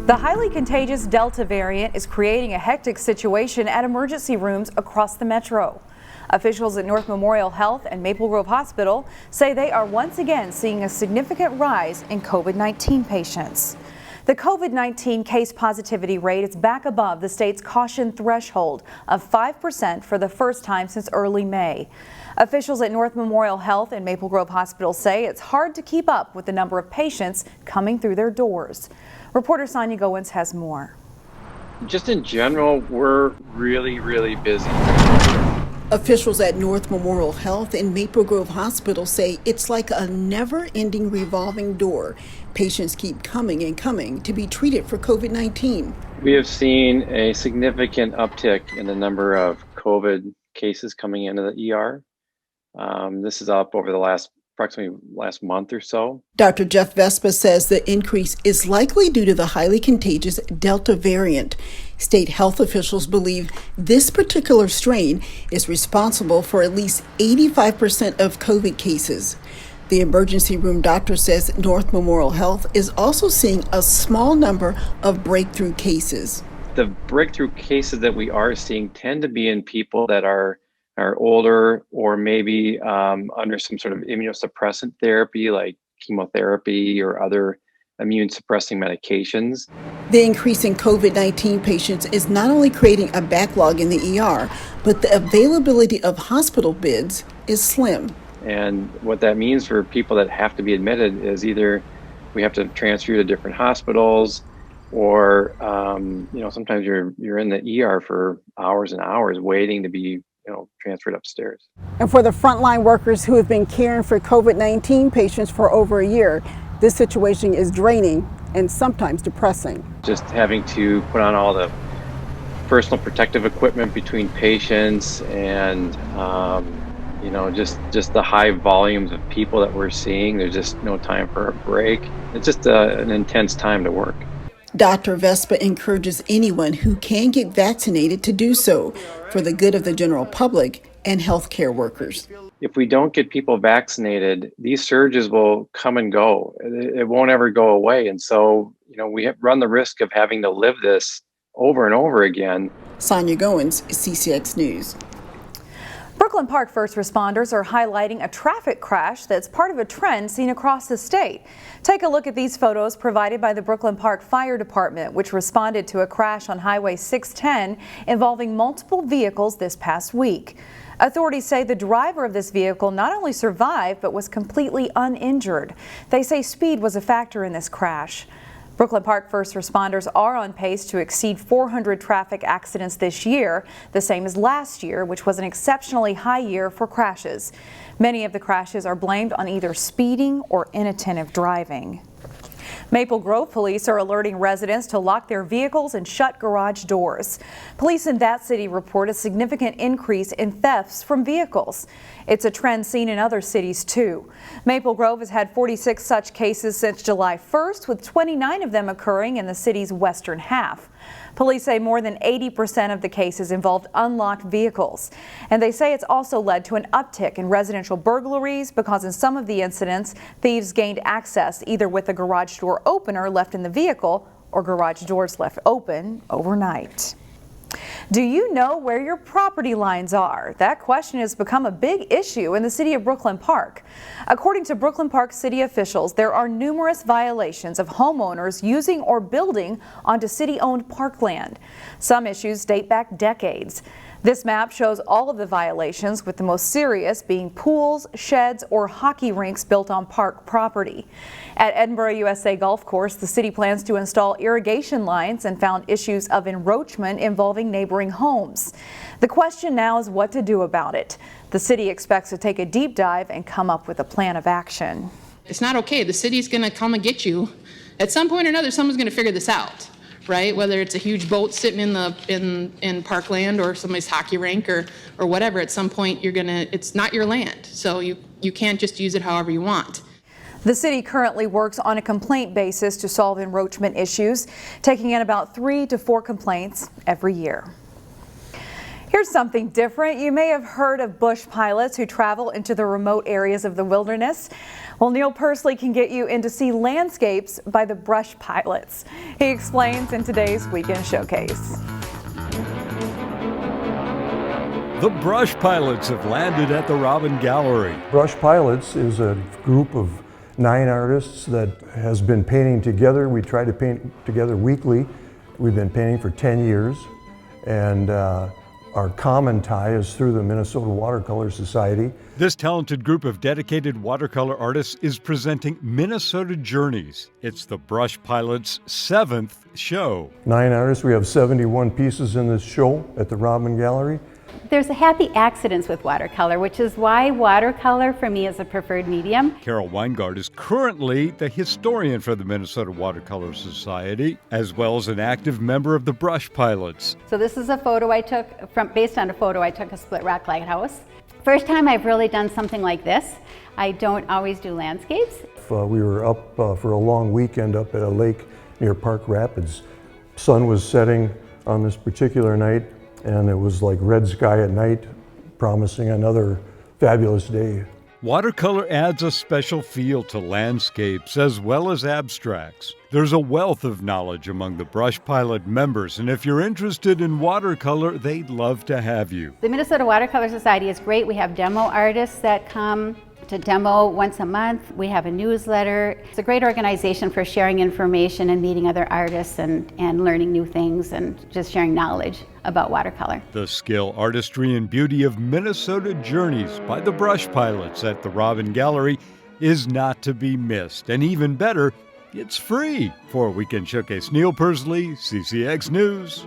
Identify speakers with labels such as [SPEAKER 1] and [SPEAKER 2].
[SPEAKER 1] The highly contagious Delta variant is creating a hectic situation at emergency rooms across the metro. Officials at North Memorial Health and Maple Grove Hospital say they are once again seeing a significant rise in COVID-19 patients. The COVID-19 case positivity rate is back above the state's caution threshold of 5% for the first time since early May. Officials at North Memorial Health and Maple Grove Hospital say it's hard to keep up with the number of patients coming through their doors. Reporter Sonia Goins has more.
[SPEAKER 2] Just in general, we're really busy.
[SPEAKER 3] Officials at North Memorial Health and Maple Grove Hospital say it's like a never-ending revolving door. Patients keep coming and coming to be treated for COVID-19.
[SPEAKER 2] We have seen a significant uptick in the number of COVID cases coming into the ER. This is up over the approximately last month or so.
[SPEAKER 3] Dr. Jeff VESPA says the increase is likely due to the highly contagious Delta variant. State health officials believe this particular strain is responsible for at least 85% of COVID cases. The emergency room doctor says North Memorial Health is also seeing a small number of breakthrough cases.
[SPEAKER 2] The breakthrough cases that we are seeing tend to be in people that are older or maybe under some sort of immunosuppressant therapy like chemotherapy or other immune suppressing medications.
[SPEAKER 3] The increase in COVID-19 patients is not only creating a backlog in the ER, but the availability of hospital beds is slim.
[SPEAKER 2] And what that means for people that have to be admitted is either we have to transfer you to different hospitals, or sometimes you're in the ER for hours and hours waiting to be transferred upstairs.
[SPEAKER 3] And for the frontline workers who have been caring for COVID-19 patients for over a year, this situation is draining and sometimes depressing.
[SPEAKER 2] Just having to put on all the personal protective equipment between patients and just the high volumes of people that we're seeing. There's just no time for a break. It's just an intense time to work.
[SPEAKER 3] Dr. VESPA encourages anyone who can get vaccinated to do so for the good of the general public and healthcare workers.
[SPEAKER 2] If we don't get people vaccinated, these surges will come and go. It won't ever go away. And so, we run the risk of having to live this over and over again.
[SPEAKER 3] Sonia Goins, CCX News.
[SPEAKER 1] Brooklyn Park first responders are highlighting a traffic crash that's part of a trend seen across the state. Take a look at these photos provided by the Brooklyn Park Fire Department, which responded to a crash on Highway 610 involving multiple vehicles this past week. Authorities say the driver of this vehicle not only survived but was completely uninjured. They say speed was a factor in this crash. Brooklyn Park first responders are on pace to exceed 400 traffic accidents this year, the same as last year, which was an exceptionally high year for crashes. Many of the crashes are blamed on either speeding or inattentive driving. Maple Grove police are alerting residents to lock their vehicles and shut garage doors. Police in that city report a significant increase in thefts from vehicles. It's a trend seen in other cities too. Maple Grove has had 46 such cases since July 1st, with 29 of them occurring in the city's western half. Police say more than 80% of the cases involved unlocked vehicles. And they say it's also led to an uptick in residential burglaries because in some of the incidents, thieves gained access either with a garage door opener left in the vehicle or garage doors left open overnight. Do you know where your property lines are? That question has become a big issue in the city of Brooklyn Park. According to Brooklyn Park city officials, there are numerous violations of homeowners using or building onto city-owned parkland. Some issues date back decades. This map shows all of the violations, with the most serious being pools, sheds, or hockey rinks built on park property. At Edinburgh USA Golf Course, the city plans to install irrigation lines and found issues of encroachment involving neighboring homes. The question now is what to do about it. The city expects to take a deep dive and come up with a plan of action.
[SPEAKER 4] It's not okay. The city's going to come and get you. At some point or another, someone's going to figure this out. Right? Whether it's a huge boat sitting in parkland or somebody's hockey rink or whatever, at some point it's not your land. So you can't just use it however you want.
[SPEAKER 1] The city currently works on a complaint basis to solve encroachment issues, taking in about 3 to 4 complaints every year. Here's Here's something different. You may have heard of bush pilots who travel into the remote areas of the wilderness. Well, Neil Persley can get you in to see landscapes by the brush pilots. He explains in today's Weekend Showcase.
[SPEAKER 5] The Brush Pilots have landed at the Robin Gallery.
[SPEAKER 6] Brush Pilots is a group of 9 artists that has been painting together. We try to paint together weekly. We've been painting for 10 years, and our common tie is through the Minnesota Watercolor Society.
[SPEAKER 5] This talented group of dedicated watercolor artists is presenting Minnesota Journeys. It's the Brush Pilots' 7th show.
[SPEAKER 6] 9 artists. We have 71 pieces in this show at the Robin Gallery.
[SPEAKER 7] There's a happy accidents with watercolor, which is why watercolor for me is a preferred medium.
[SPEAKER 5] Carol WINGARD is currently the historian for the Minnesota Watercolor Society, as well as an active member of the Brush Pilots.
[SPEAKER 7] So this is a photo I took based on a photo I took of Split Rock Lighthouse. First time I've really done something like this. I don't always do landscapes.
[SPEAKER 6] We were up for a long weekend up at a lake near Park Rapids. Sun was setting on this particular night, and it was like red sky at night, promising another fabulous day.
[SPEAKER 5] Watercolor adds a special feel to landscapes as well as abstracts. There's a wealth of knowledge among the Brush Pilot members, and if you're interested in watercolor, they'd love to have you.
[SPEAKER 7] The Minnesota Watercolor Society is great. We have demo artists that come to demo once a month. We have a newsletter. It's a great organization for sharing information and meeting other artists and learning new things and just sharing knowledge about watercolor.
[SPEAKER 5] The skill, artistry, and beauty of Minnesota Journeys by the Brush Pilots at the Robin Gallery is not to be missed. And even better, it's free. For Weekend Showcase, Neil Persley, CCX News.